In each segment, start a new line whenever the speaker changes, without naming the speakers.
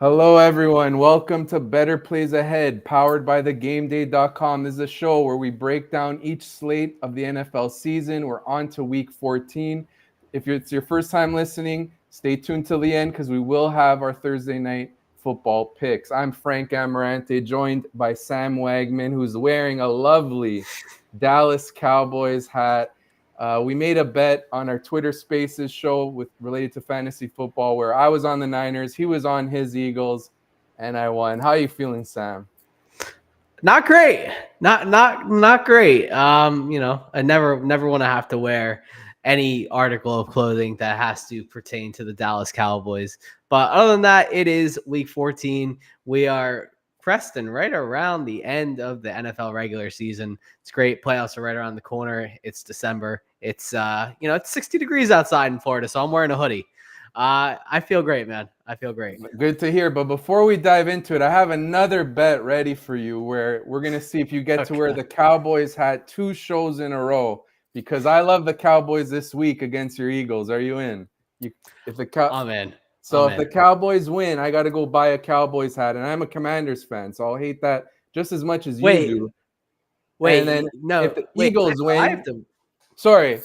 Hello, everyone. Welcome to Better Plays Ahead, powered by thegameday.com. This is a show where we break down each slate of the NFL season. We're on to week 14. If it's your first time listening, stay tuned till the end because we will have our Thursday night football picks. I'm Frank Amarante, joined by Sam Wagman, who's wearing a lovely Dallas Cowboys hat. We made a bet on our Twitter Spaces show related to fantasy football where I was on the Niners, he was on his Eagles, and I won. How are you feeling, Sam?
Not great. Not great. I never want to have to wear any article of clothing that has to pertain to the Dallas Cowboys. But other than that, it is week 14. We are cresting right around the end of the NFL regular season. It's great. Playoffs are right around the corner. It's December. It's 60 degrees outside in Florida, so I'm wearing a hoodie. I feel great, man. I feel great.
Good to hear. But before we dive into it, I have another bet ready for you where we're going to see if you get to wear the Cowboys hat 2 shows in a row because I love the Cowboys this week against your Eagles. Are you in?
I'm in.
If the Cowboys win, I got to go buy a Cowboys hat. And I'm a Commanders fan, so I'll hate that just as much as you do.
Wait,
And then
no.
if the Eagles win,
I have to.
Sorry.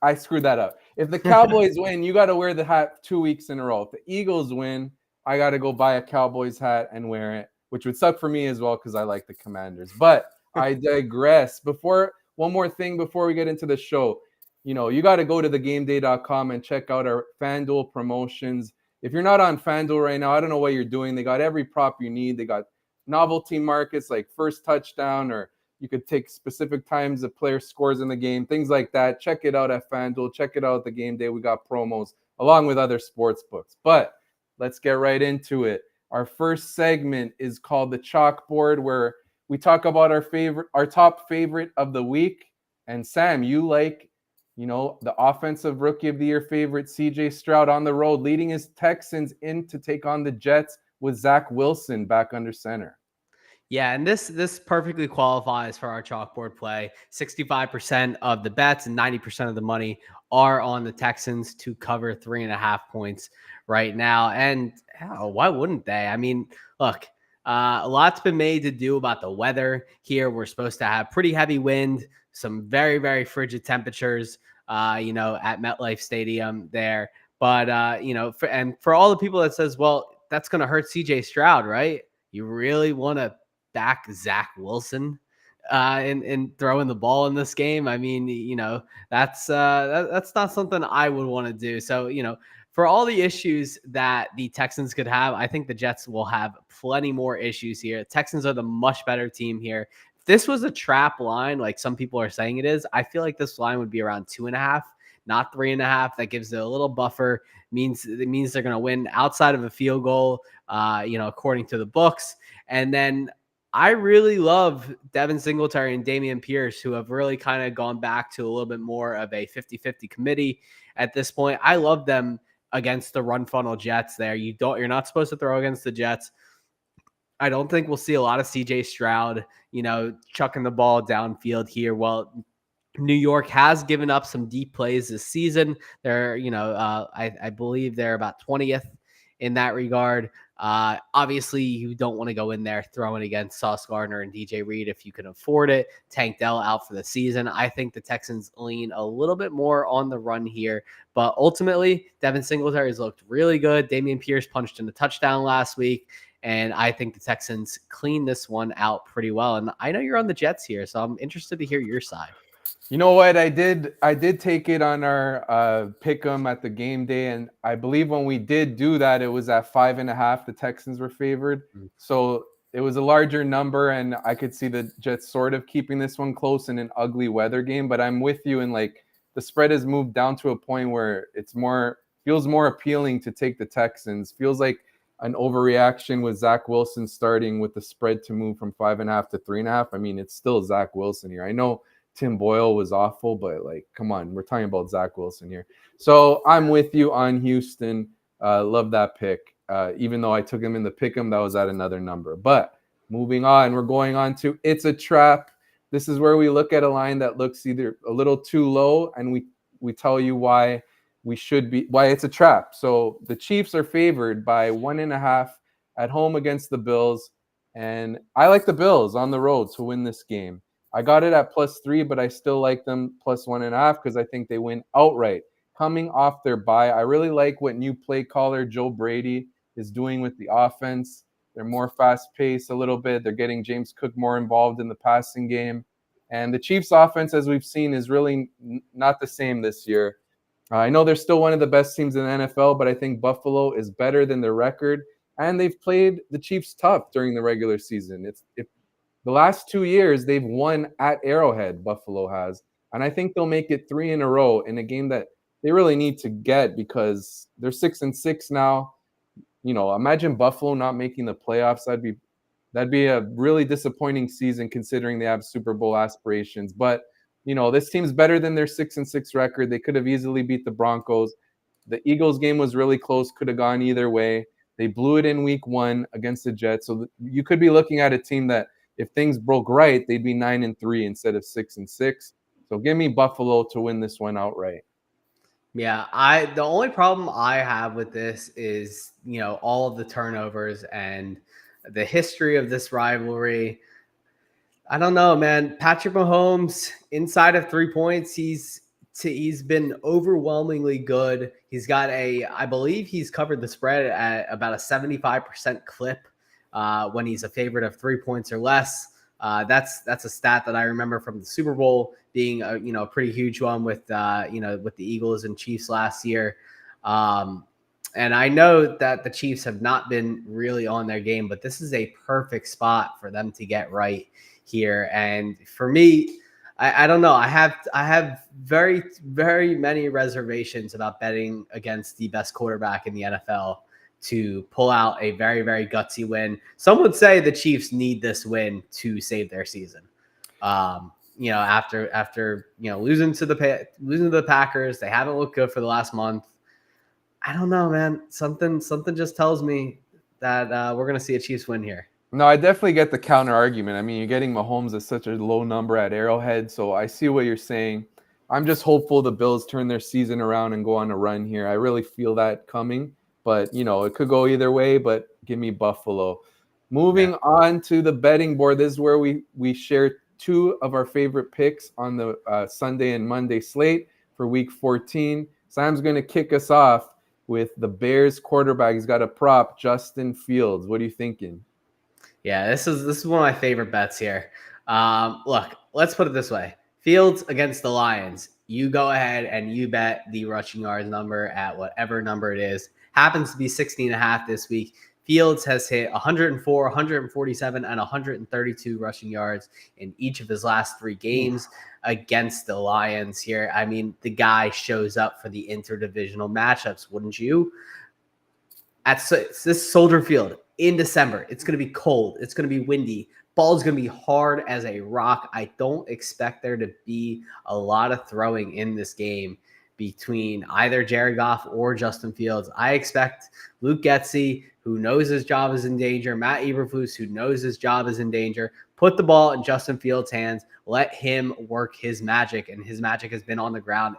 I screwed that up. If the Cowboys win, you got to wear the hat 2 weeks in a row. If the Eagles win, I got to go buy a Cowboys hat and wear it, which would suck for me as well because I like the Commanders. But I digress. One more thing before we get into the show. You got to go to thegameday.com and check out our FanDuel promotions. If you're not on FanDuel right now, I don't know what you're doing. They got every prop you need. They got novelty markets like first touchdown, or you could take specific times the player scores in the game, things like that. Check it out at FanDuel. Check it out at the Game Day. We got promos along with other sports books. But let's get right into it. Our first segment is called the Chalkboard, where we talk about our top favorite of the week. And Sam, you like the offensive rookie of the year favorite, CJ Stroud, on the road, leading his Texans in to take on the Jets with Zach Wilson back under center.
Yeah, and this perfectly qualifies for our chalkboard play. 65% of the bets and 90% of the money are on the Texans to cover 3.5 points right now. And why wouldn't they? I mean, look, a lot's been made to do about the weather here. We're supposed to have pretty heavy wind, some very, very frigid temperatures, at MetLife Stadium there. But, for all the people that says, well, that's going to hurt CJ Stroud, right? You really want to back Zach Wilson and throwing the ball in this game? I mean, that's not something I would want to do. So, for all the issues that the Texans could have, I think the Jets will have plenty more issues here. Texans are the much better team here. If this was a trap line, like some people are saying it is, I feel like this line would be around 2.5, not 3.5. That gives it a little buffer. It means they're going to win outside of a field goal, according to the books. And then I really love Devin Singletary and Dameon Pierce, who have really kind of gone back to a little bit more of a 50-50 committee at this point. I love them against the run funnel Jets there. You're not supposed to throw against the Jets. I don't think we'll see a lot of CJ Stroud, chucking the ball downfield here. Well, New York has given up some deep plays this season. They're, I believe they're about 20th in that regard. Obviously, you don't want to go in there throwing against Sauce Gardner and DJ Reed if you can afford it. Tank Dell out for the season. I think the Texans lean a little bit more on the run here. But ultimately, Devin Singletary has looked really good. Dameon Pierce punched in a touchdown last week. And I think the Texans clean this one out pretty well. And I know you're on the Jets here, so I'm interested to hear your side.
You know what? I did take it on our pick 'em at the Game Day, and I believe when we did do that, it was at 5.5. The Texans were favored, so it was a larger number, and I could see the Jets sort of keeping this one close in an ugly weather game. But I'm with you, and like the spread has moved down to a point where feels more appealing to take the Texans. Feels like an overreaction with Zach Wilson starting with the spread to move from 5.5 to 3.5. I mean, it's still Zach Wilson here. I know Tim Boyle was awful, but come on, we're talking about Zach Wilson here. So I'm with you on Houston. Love that pick. Even though I took him in the pick 'em, that was at another number. But moving on, we're going on to It's a Trap. This is where we look at a line that looks either a little too low, and we tell you why. we should be, why it's a trap. So the Chiefs are favored by 1.5 at home against the Bills. And I like the Bills on the road to win this game. I got it at +3, but I still like them +1.5 because I think they win outright. Coming off their bye, I really like what new play caller Joe Brady is doing with the offense. They're more fast-paced a little bit. They're getting James Cook more involved in the passing game. And the Chiefs' offense, as we've seen, is really not the same this year. I know they're still one of the best teams in the NFL, but I think Buffalo is better than their record, and they've played the Chiefs tough during the regular season. The last 2 years they've won at Arrowhead, Buffalo has, and I think they'll make it 3 in a row in a game that they really need to get because they're 6-6 now. Imagine Buffalo not making the playoffs. That'd be a really disappointing season considering they have Super Bowl aspirations. But this team's better than their 6-6 record. They could have easily beat the Broncos. The Eagles game was really close, could have gone either way. They blew it in week 1 against the Jets. So you could be looking at a team that if things broke right, they'd be 9-3 instead of 6-6. So give me Buffalo to win this one outright.
Yeah, the only problem I have with this is, all of the turnovers and the history of this rivalry. I don't know, man. Patrick Mahomes, inside of 3 points, he's been overwhelmingly good. He's got I believe he's covered the spread at about a 75% clip when he's a favorite of 3 points or less. That's a stat that I remember from the Super Bowl being a pretty huge one with with the Eagles and Chiefs last year. And I know that the Chiefs have not been really on their game, but this is a perfect spot for them to get right here. And for me, I don't know. I have very, very many reservations about betting against the best quarterback in the NFL to pull out a very, very gutsy win. Some would say the Chiefs need this win to save their season. After losing to the Packers, they haven't looked good for the last month. I don't know, man. Something just tells me that we're going to see a Chiefs win here.
No, I definitely get the counter argument. I mean, you're getting Mahomes at such a low number at Arrowhead, so I see what you're saying. I'm just hopeful the Bills turn their season around and go on a run here. I really feel that coming, but it could go either way, but give me Buffalo. Moving on to the betting board, this is where we share 2 of our favorite picks on the Sunday and Monday slate for Week 14. Sam's going to kick us off with the Bears quarterback. He's got a prop, Justin Fields. What are you thinking?
Yeah, this is one of my favorite bets here. Look, let's put it this way. Fields against the Lions. You go ahead and you bet the rushing yards number at whatever number it is. Happens to be 16.5 this week. Fields has hit 104, 147, and 132 rushing yards in each of his last 3 games against the Lions here. I mean, the guy shows up for the interdivisional matchups, wouldn't you? At this Soldier Field in December, it's going to be cold. It's going to be windy. Ball's going to be hard as a rock. I don't expect there to be a lot of throwing in this game between either Jared Goff or Justin Fields. I expect Luke Getsy, who knows his job is in danger, Matt Eberflus, who knows his job is in danger, put the ball in Justin Fields' hands, let him work his magic, and his magic has been on the ground.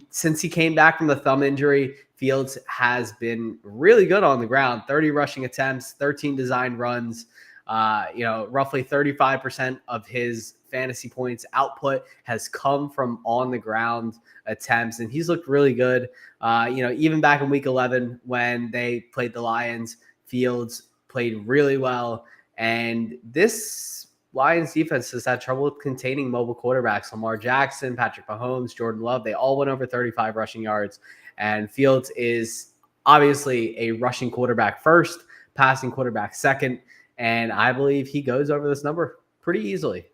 Since he came back from the thumb injury, Fields has been really good on the ground. 30 rushing attempts, 13 designed runs. Roughly 35% of his fantasy points output has come from on the ground attempts, and he's looked really good. Even back in week 11 when they played the Lions, Fields played really well. And this Lions defense has had trouble containing mobile quarterbacks. Lamar Jackson, Patrick Mahomes, Jordan Love, they all went over 35 rushing yards. And Fields is obviously a rushing quarterback first, passing quarterback second. And I believe he goes over this number pretty easily.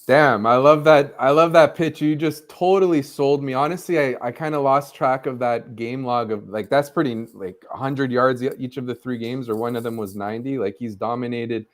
Damn, I love that. I love that pitch. You just totally sold me. Honestly, I kind of lost track of that game log of that's pretty 100 yards each of the 3 games, or one of them was 90. He's dominated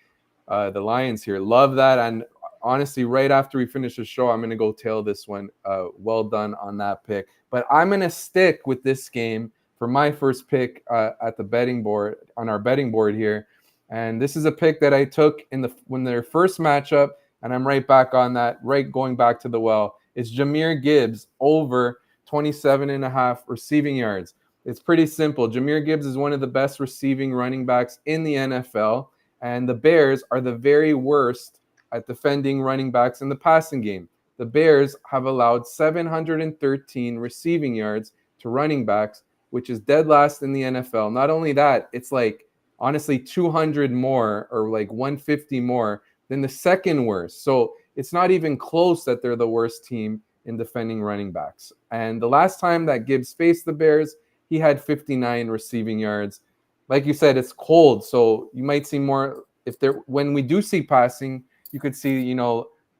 the Lions here. Love that. And honestly, right after we finish the show, I'm going to go tail this one. Well done on that pick. But I'm going to stick with this game for my first pick at the betting board, on our betting board here. And this is a pick that I took when their first matchup, and I'm right back on that, right going back to the well. It's Jahmyr Gibbs over 27.5 receiving yards. It's pretty simple. Jahmyr Gibbs is one of the best receiving running backs in the NFL, and the Bears are the very worst at defending running backs in the passing game. The Bears have allowed 713 receiving yards to running backs, which is dead last in the NFL. Not only that, it's like honestly 200 more or like 150 more than the second worst. So it's not even close that they're the worst team in defending running backs. And the last time that Gibbs faced the Bears, he had 59 receiving yards. Like you said, it's cold, so you might see more. If there, when we do see passing, you could see,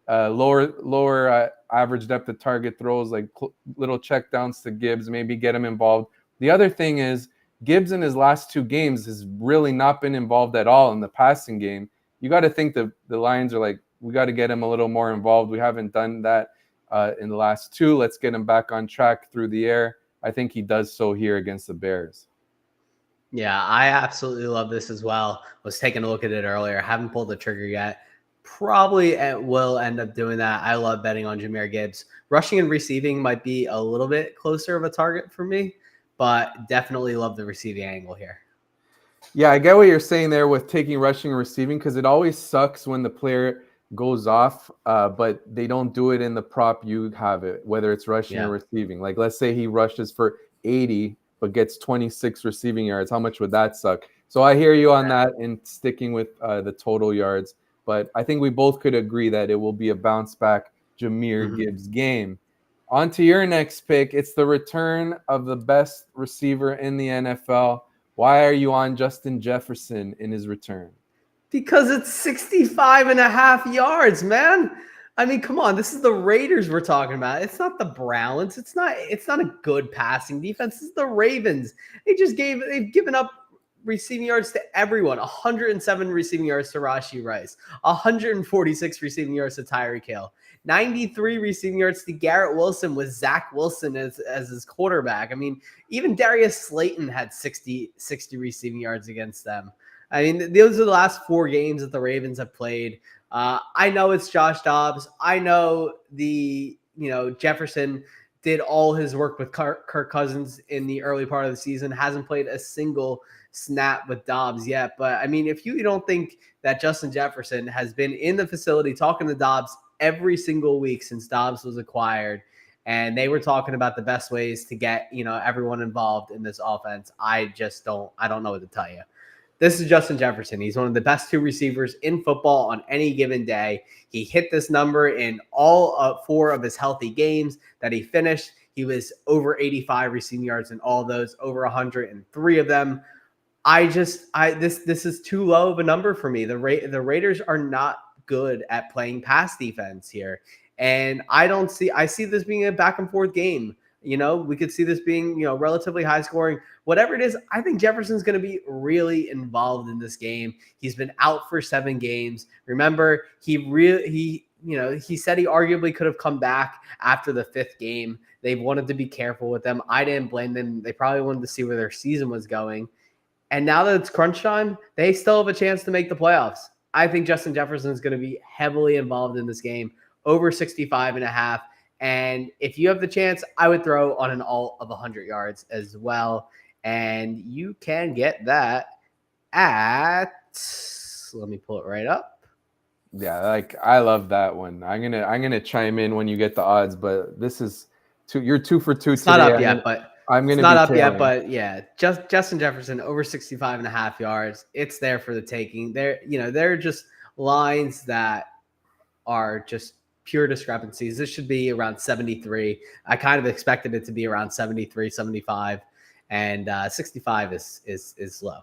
lower average depth of target throws, like little check downs to Gibbs, maybe get him involved. The other thing is Gibbs in his last 2 games has really not been involved at all in the passing game. You got to think the Lions are like, we got to get him a little more involved. We haven't done that in the last 2. Let's get him back on track through the air. I think he does so here against the Bears.
Yeah, I absolutely love this as well. Was taking a look at it earlier. Haven't pulled the trigger yet. Probably will end up doing that. I love betting on Jahmyr Gibbs. Rushing and receiving might be a little bit closer of a target for me, but definitely love the receiving angle here.
Yeah, I get what you're saying there with taking rushing and receiving, because it always sucks when the player goes off, but they don't do it in the prop you have it, whether it's rushing or receiving. Like, let's say he rushes for 80 but gets 26 receiving yards. How much would that suck? So I hear you on that and sticking with the total yards. But I think we both could agree that it will be a bounce back Jahmyr Gibbs game. On to your next pick. It's the return of the best receiver in the NFL. Why are you on Justin Jefferson in his return?
Because it's 65.5 yards, man. I mean, come on. This is the Raiders we're talking about. It's not the Browns. It's not a good passing defense. It's the Ravens. They've given up receiving yards to everyone. 107 receiving yards to Rashee Rice. 146 receiving yards to Tyreek Hill. 93 receiving yards to Garrett Wilson with Zach Wilson as his quarterback. I mean, even Darius Slayton had 60 receiving yards against them. I mean, those are the last 4 games that the Ravens have played. I know it's Josh Dobbs. I know Jefferson did all his work with Kirk Cousins in the early part of the season, hasn't played a single snap with Dobbs yet. But, I mean, if you don't think that Justin Jefferson has been in the facility talking to Dobbs every single week since Dobbs was acquired, and they were talking about the best ways to get, everyone involved in this offense, I don't know what to tell you. This is Justin Jefferson. He's one of the best 2 receivers in football on any given day. He hit this number in all 4 of his healthy games that he finished. He was over 85 receiving yards in all those, over 103 of them. This is too low of a number for me. The Raiders are not good at playing pass defense here. And I see this being a back and forth game. We could see this being, relatively high scoring. Whatever it is, I think Jefferson's going to be really involved in this game. He's been out for 7 games. Remember, he said he arguably could have come back after the 5th game. They wanted to be careful with them. I didn't blame them. They probably wanted to see where their season was going. And now that it's crunch time, they still have a chance to make the playoffs. I think Justin Jefferson is going to be heavily involved in this game, over 65.5. And if you have the chance, I would throw on an alt of 100 yards as well. And you can get that at, let me pull it right up.
Yeah, I love that one. I'm gonna chime in when you get the odds, but this is you're 2 for 2
it's
today.
Not up yet, but
I'm gonna
it's not
be
up
tailing.
yet, but yeah, just Justin Jefferson over 65.5 yards. It's there for the taking. They're just lines that are just pure discrepancies. This should be around 73. I kind of expected it to be around 73, 75, and 65 is low.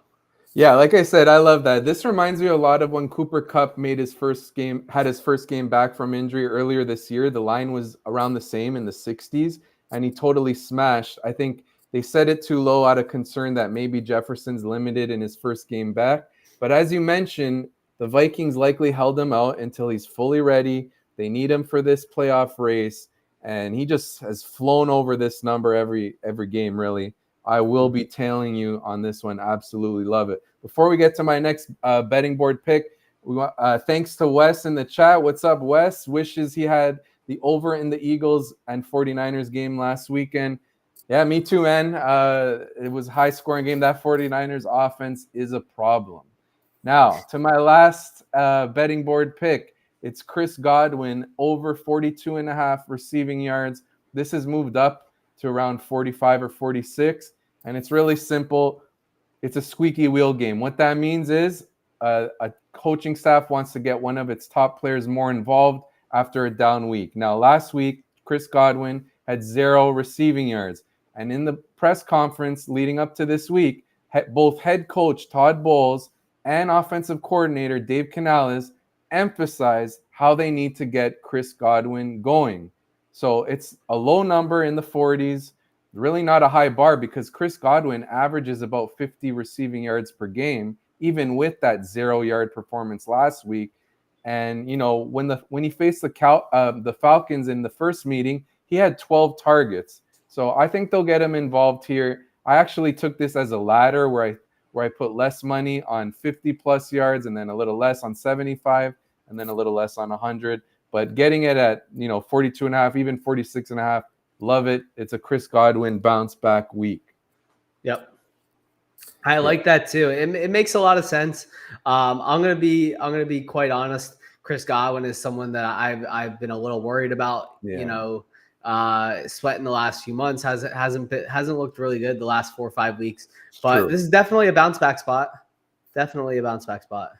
Yeah, like I said, I love that. This reminds me a lot of when Cooper Kupp had his first game back from injury earlier this year. The line was around the same in the 60s, and he totally smashed. I think they set it too low out of concern that maybe Jefferson's limited in his first game back. But as you mentioned, the Vikings likely held him out until he's fully ready. They need him for this playoff race, and he just has flown over this number every game, really. I will be tailing you on this one. Absolutely love it. Before we get to my next betting board pick, thanks to Wes in the chat. What's up, Wes? Wishes he had the over in the Eagles and 49ers game last weekend. Yeah, me too, man. It was a high-scoring game. That 49ers offense is a problem. Now, to my last betting board pick, it's Chris Godwin over 42.5 receiving yards. This has moved up to around 45 or 46, and it's really simple. It's a squeaky wheel game. What that means is a coaching staff wants to get one of its top players more involved after a down week. Now, last week, Chris Godwin had 0 receiving yards. And in the press conference leading up to this week, both head coach Todd Bowles and offensive coordinator Dave Canales emphasized how they need to get Chris Godwin going. So it's a low number in the 40s, really not a high bar, because Chris Godwin averages about 50 receiving yards per game, even with that 0-yard performance last week. And when he faced the Falcons in the first meeting, he had 12 targets. So I think they'll get him involved here. I actually took this as a ladder where I put less money on 50 plus yards, and then a little less on 75, and then a little less on 100. But getting it at 42.5, even 46.5, love it. It's a Chris Godwin bounce back week.
Yep. I like that too. It makes a lot of sense. I'm gonna be quite honest. Chris Godwin is someone that I've been a little worried about.
Yeah.
Sweating the last few months hasn't looked really good the last 4 or 5 weeks. But
True.
This is definitely a bounce back spot. Definitely a bounce back spot.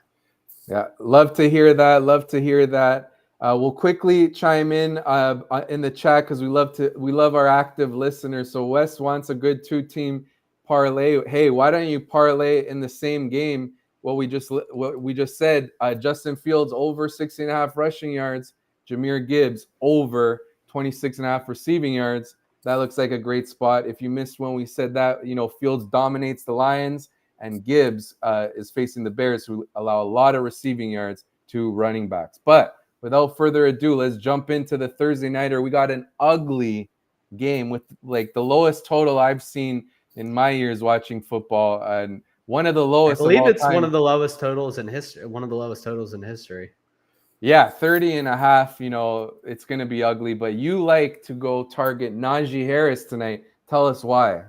Yeah, love to hear that. We'll quickly chime in the chat because we love our active listeners. So Wes wants a good 2-team parlay. Hey, why don't you parlay in the same game what we just said? Justin Fields over 60.5 rushing yards, Jahmyr Gibbs over 26.5 receiving yards. That looks like a great spot. If you missed when we said that, Fields dominates the Lions, and Gibbs is facing the Bears, who allow a lot of receiving yards to running backs. But without further ado, let's jump into the Thursday nighter. We got an ugly game with like the lowest total I've seen in my years watching football, and one of the lowest.
I believe
of all
it's
time.
one of the lowest totals in history. One of the lowest totals in history.
Yeah, 30.5. It's going to be ugly, but you like to go target Najee Harris tonight. Tell us why.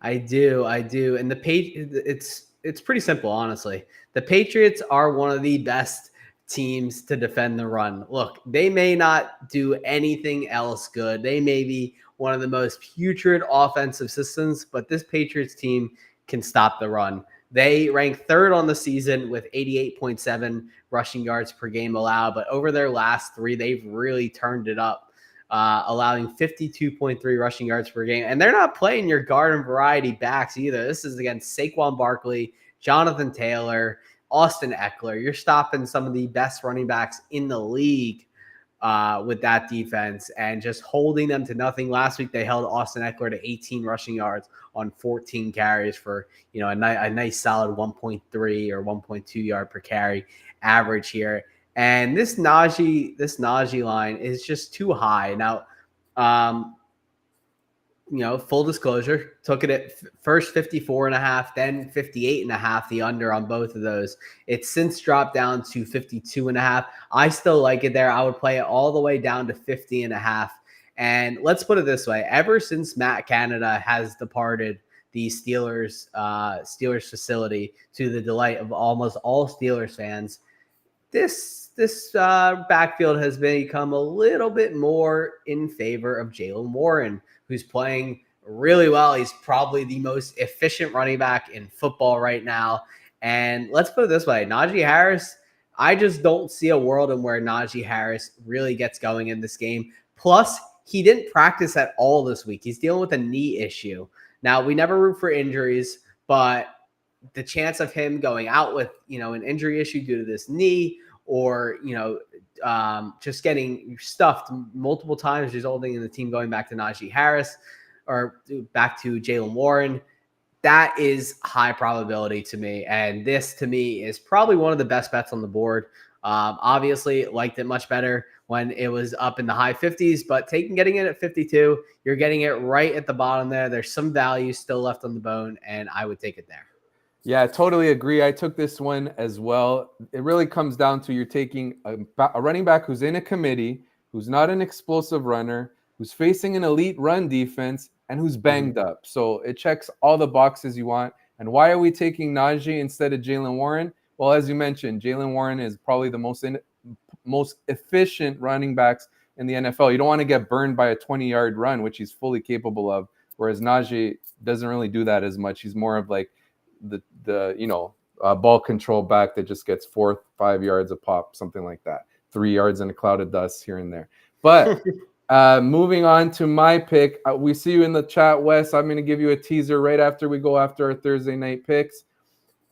I do. And it's pretty simple, honestly. The Patriots are one of the best teams to defend the run. Look, they may not do anything else good. They may be one of the most putrid offensive systems, but this Patriots team can stop the run. They rank 3rd on the season with 88.7 rushing yards per game allowed, but over their last 3, they've really turned it up, allowing 52.3 rushing yards per game. And they're not playing your garden variety backs either. This is against Saquon Barkley, Jonathan Taylor, Austin Eckler. You're stopping some of the best running backs in the league with that defense and just holding them to nothing. Last week, they held Austin Eckler to 18 rushing yards on 14 carries for a nice solid 1.3 or 1.2 yard per carry average here. And this Najee line is just too high. Now, full disclosure, took it at first 54.5, then 58.5, the under on both of those. It's since dropped down to 52.5. I still like it there. I would play it all the way down to 50.5. And let's put it this way. Ever since Matt Canada has departed the Steelers facility, to the delight of almost all Steelers fans, this backfield has become a little bit more in favor of Jaylen Warren, who's playing really well. He's probably the most efficient running back in football right now. And let's put it this way, Najee Harris, I just don't see a world in where Najee Harris really gets going in this game. Plus, he didn't practice at all this week. He's dealing with a knee issue. Now, we never root for injuries, but the chance of him going out with, an injury issue due to this knee, or, just getting stuffed multiple times, resulting in the team going back to Najee Harris or back to Jaylen Warren, that is high probability to me. And this, to me, is probably one of the best bets on the board. Obviously, liked it much better when it was up in the high 50s, but getting it at 52, you're getting it right at the bottom there. There's some value still left on the bone, and I would take it there.
Yeah, I totally agree. I took this one as well. It really comes down to you're taking a running back who's in a committee, who's not an explosive runner, who's facing an elite run defense, and who's banged up. So it checks all the boxes you want. And why are we taking Najee instead of Jalen Warren? Well, as you mentioned, Jalen Warren is probably the most efficient running backs in the NFL. You don't want to get burned by a 20-yard run, which he's fully capable of, whereas Najee doesn't really do that as much. He's more of like the ball control back that just gets 4-5 yards a pop, something like that. 3 yards in a cloud of dust here and there. But moving on to my pick, we see you in the chat, Wes. I'm going to give you a teaser right after we go after our Thursday night picks.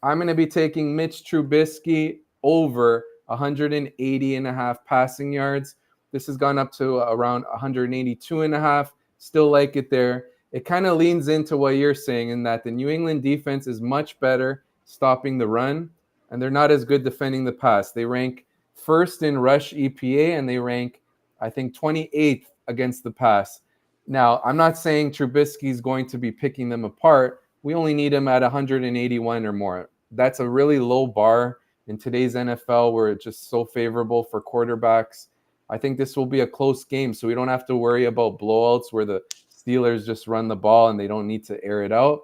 I'm going to be taking Mitch Trubisky over 180.5 passing yards. This has gone up to around 182.5. Still like it there. It kind of leans into what you're saying in that the New England defense is much better stopping the run, and they're not as good defending the pass. They rank first in rush EPA, and they rank, I think, 28th against the pass. Now, I'm not saying Trubisky is going to be picking them apart. We only need him at 181 or more. That's a really low bar in today's NFL where it's just so favorable for quarterbacks. I think this will be a close game, so we don't have to worry about blowouts where the Steelers just run the ball and they don't need to air it out.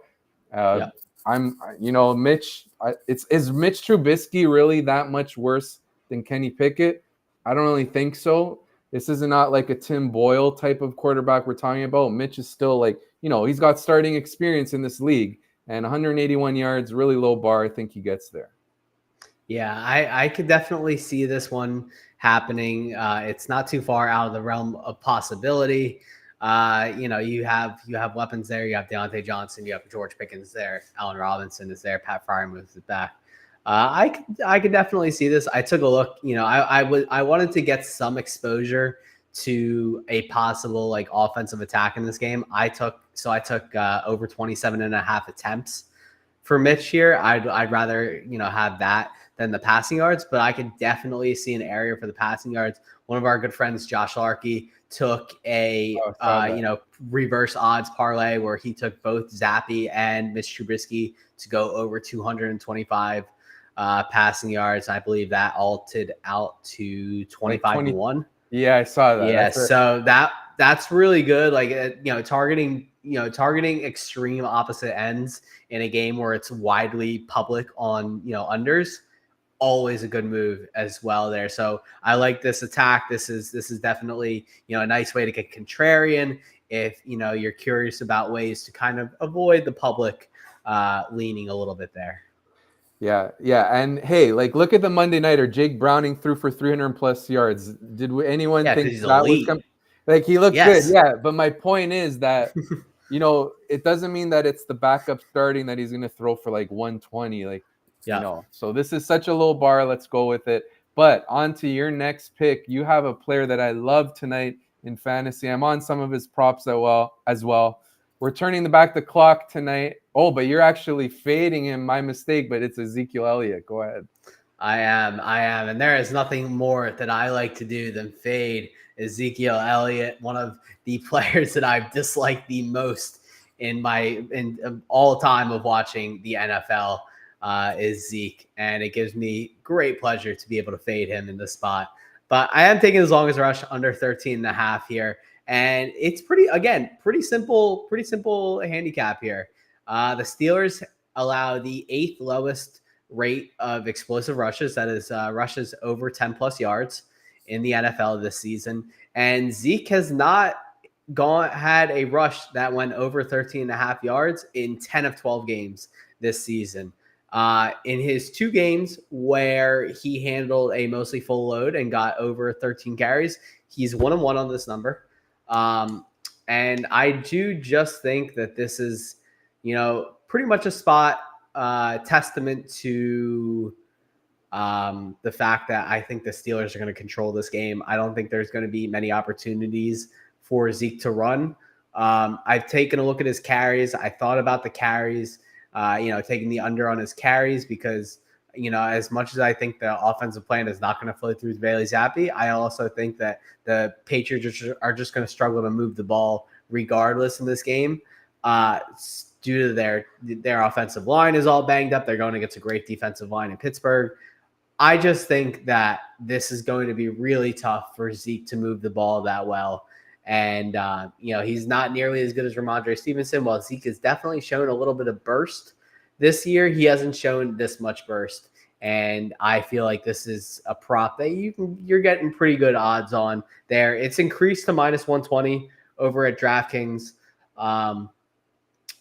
Mitch, is Mitch Trubisky really that much worse than Kenny Pickett? I don't really think so. This is not like a Tim Boyle type of quarterback we're talking about. Mitch is still like, he's got starting experience in this league, and 181 yards, really low bar. I think he gets there.
Yeah, I could definitely see this one happening. It's not too far out of the realm of possibility. You have weapons there. You have Deontay Johnson. You have George Pickens there. Allen Robinson is there. Pat Freiermuth is back. I could definitely see this. I took a look. I wanted to get some exposure to a possible like offensive attack in this game. I took over 27.5 attempts for Mitch here. I'd rather have that than the passing yards, but I could definitely see an area for the passing yards. One of our good friends, Josh Larkey, took a reverse odds parlay where he took both Zappy and Mitch Trubisky to go over 225 passing yards. I believe that altered out to 25-1.
Yeah, I saw that.
Yeah, so that's really good. Like targeting extreme opposite ends in a game where it's widely public on unders, always a good move as well there. So I like this attack. This is definitely a nice way to get contrarian if you're curious about ways to kind of avoid the public leaning a little bit there.
Yeah. And hey, like look at the Monday nighter. Jake Browning threw for 300 plus yards. Did anyone think that was like he looked good? Yeah, but my point is that it doesn't mean that it's the backup starting that he's going to throw for like 120. Like, so this is such a low bar. Let's go with it. But on to your next pick. You have a player that I love tonight in fantasy. I'm on some of his props as well. We're turning back the clock tonight. Oh, but you're actually fading him. My mistake, but it's Ezekiel Elliott. Go ahead.
I am. And there is nothing more that I like to do than fade Ezekiel Elliott, one of the players that I've disliked the most in all time of watching the NFL is Zeke. And it gives me great pleasure to be able to fade him in this spot. But I am taking as long as rush under 13.5 here. And it's pretty simple handicap here. The Steelers allow the 8th lowest rate of explosive rushes. That is rushes over 10 plus yards in the NFL this season. And Zeke has not had a rush that went over 13.5 yards in 10 of 12 games this season. In his 2 games where he handled a mostly full load and got over 13 carries, he's 1-1 on this number. And I do just think that this is, pretty much a spot testament to the fact that I think the Steelers are going to control this game. I don't think there's going to be many opportunities for Zeke to run. I've taken a look at his carries. I thought about the carries, taking the under on his carries because, as much as I think the offensive plan is not going to flow through Bailey Zappi, I also think that the Patriots are just going to struggle to move the ball regardless in this game. Due to their offensive line is all banged up. They're going against a great defensive line in Pittsburgh. I just think that this is going to be really tough for Zeke to move the ball that well. And, he's not nearly as good as Ramondre Stevenson. While Zeke has definitely shown a little bit of burst this year, he hasn't shown this much burst. And I feel like this is a prop that you're getting pretty good odds on there. It's increased to minus 120 over at DraftKings.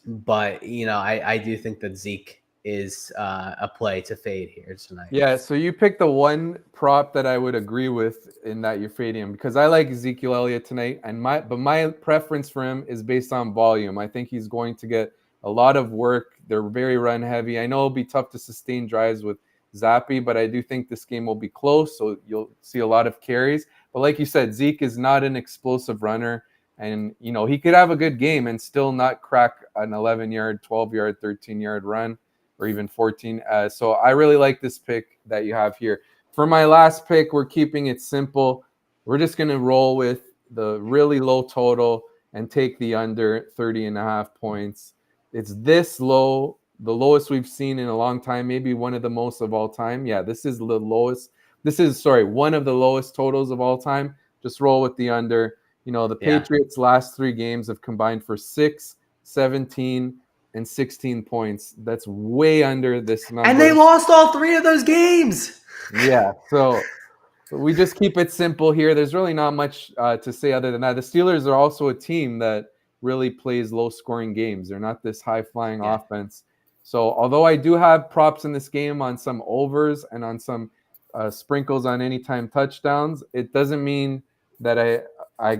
But I do think that Zeke is a play to fade here tonight.
Yeah, so you picked the one prop that I would agree with in that you're fading him, because I like Ezekiel Elliott tonight, and my preference for him is based on volume. I think he's going to get a lot of work. They're very run heavy. I know it'll be tough to sustain drives with Zappy, but I do think this game will be close, so you'll see a lot of carries. But like you said, Zeke is not an explosive runner, and he could have a good game and still not crack an 11-yard, 12-yard, 13-yard run, or even 14. So I really like this pick that you have here. For my last pick, we're keeping it simple. We're just going to roll with the really low total and take the under 30.5 points. It's this low, the lowest we've seen in a long time, maybe one of the most of all time. Yeah, this is the lowest. One of the lowest totals of all time. Just roll with the under. The Patriots' last 3 games have combined for 6, 17, and 16 points. That's way under this number.
And they lost all 3 of those games.
Yeah, so we just keep it simple here. There's really not much to say other than that. The Steelers are also a team that really plays low-scoring games. They're not this high-flying offense. So although I do have props in this game on some overs and on some sprinkles on anytime touchdowns, it doesn't mean that I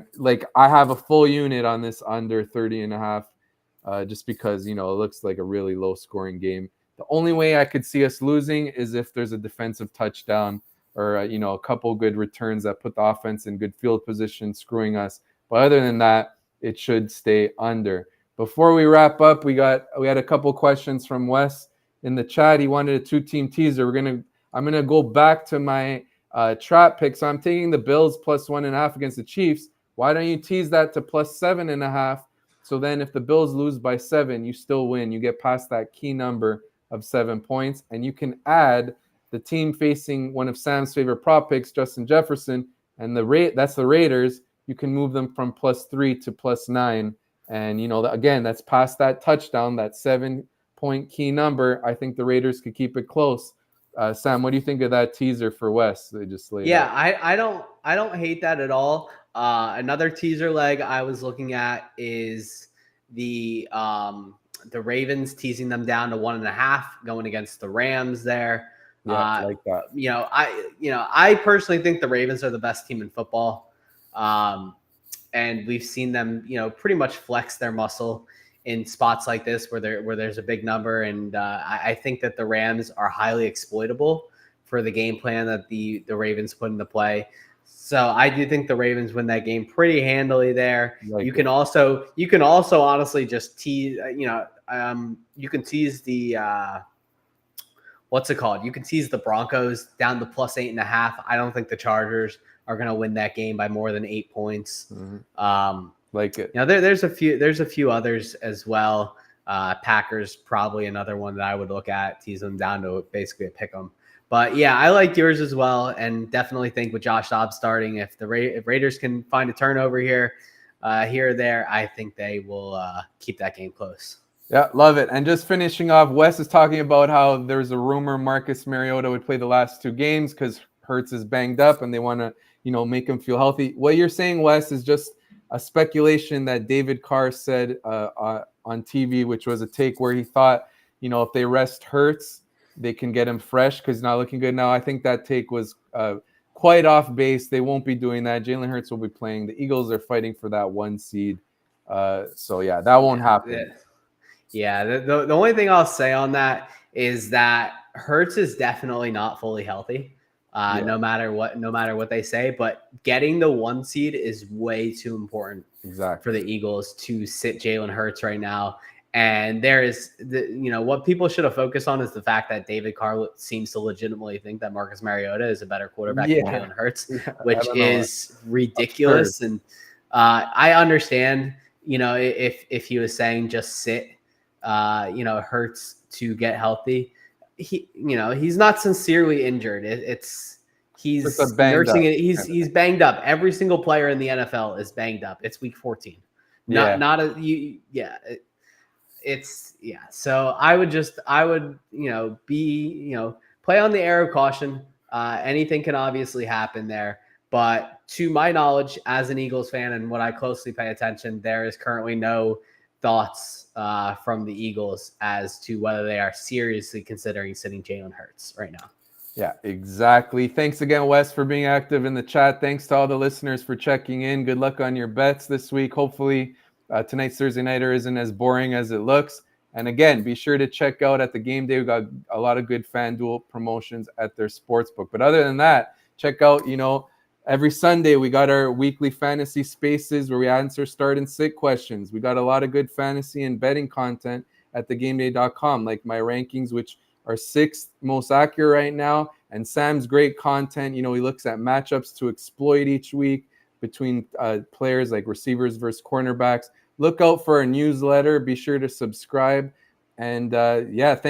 have a full unit on this under 30.5. Just because, it looks like a really low-scoring game. The only way I could see us losing is if there's a defensive touchdown or, a couple good returns that put the offense in good field position, screwing us. But other than that, it should stay under. Before we wrap up, we had a couple questions from Wes in the chat. He wanted a 2-team teaser. I'm gonna go back to my trap pick. So I'm taking the Bills plus 1.5 against the Chiefs. Why don't you tease that to plus 7.5? So then if the Bills lose by 7, you still win. You get past that key number of 7 points, and you can add the team facing one of Sam's favorite prop picks, Justin Jefferson, and that's the Raiders. You can move them from plus 3 to plus 9. And, again, that's past that touchdown, that 7-point key number. I think the Raiders could keep it close. Sam, what do you think of that teaser for Wes? They just laid out.
I don't hate that at all. Another teaser leg I was looking at is the Ravens teasing them down to 1.5 going against the Rams there.
Yeah, I like that.
I personally think the Ravens are the best team in football. And we've seen them, pretty much flex their muscle in spots like this where there's a big number. And I think that the Rams are highly exploitable for the game plan that the Ravens put into play. So I do think the Ravens win that game pretty handily there. You can also honestly just tease, you can tease the what's it called? You can tease the Broncos down to plus 8.5. I don't think the Chargers are going to win that game by more than 8 points.
Mm-hmm. Like it.
There's a few others as well. Packers probably another one that I would look at, tease them down to basically a pick 'em. But yeah, I like yours as well, and definitely think with Josh Dobbs starting, if Raiders can find a turnover here or there, I think they will keep that game close.
Yeah, love it. And just finishing off, Wes is talking about how there's a rumor Marcus Mariota would play the last 2 games because Hurts is banged up and they want to, make him feel healthy. What you're saying, Wes, is just a speculation that David Carr said on TV, which was a take where he thought, if they rest Hurts, they can get him fresh because he's not looking good now. I think that take was quite off base. They won't be doing that. Jalen Hurts will be playing. The Eagles are fighting for that 1 seed. So, yeah, that won't happen.
Yeah, the only thing I'll say on that is that Hurts is definitely not fully healthy, no matter what they say. But getting the 1 seed is way too important for the Eagles to sit Jalen Hurts right now. And there is, what people should have focused on is the fact that David Carr seems to legitimately think that Marcus Mariota is a better quarterback than Jalen Hurts, which is ridiculous. And I understand, if he was saying just sit, Hurts to get healthy. he's not sincerely injured. He's
Just a banged
nursing
up
it. He's banged up. Every single player in the NFL is banged up. It's week 14.
Yeah.
So I would play on the air of caution. Anything can obviously happen there. But to my knowledge, as an Eagles fan and what I closely pay attention, there is currently no thoughts from the Eagles as to whether they are seriously considering sitting Jalen Hurts right now.
Yeah, exactly. Thanks again, Wes, for being active in the chat. Thanks to all the listeners for checking in. Good luck on your bets this week. Hopefully, tonight's Thursday Nighter isn't as boring as it looks. And again, be sure to check out at the game day. We've got a lot of good FanDuel promotions at their sportsbook. But other than that, check out, every Sunday we got our weekly fantasy spaces where we answer start and sit questions. We got a lot of good fantasy and betting content at thegameday.com, like my rankings, which are 6th most accurate right now, and Sam's great content. He looks at matchups to exploit each week between players like receivers versus cornerbacks. Look out for our newsletter. Be sure to subscribe. And thanks.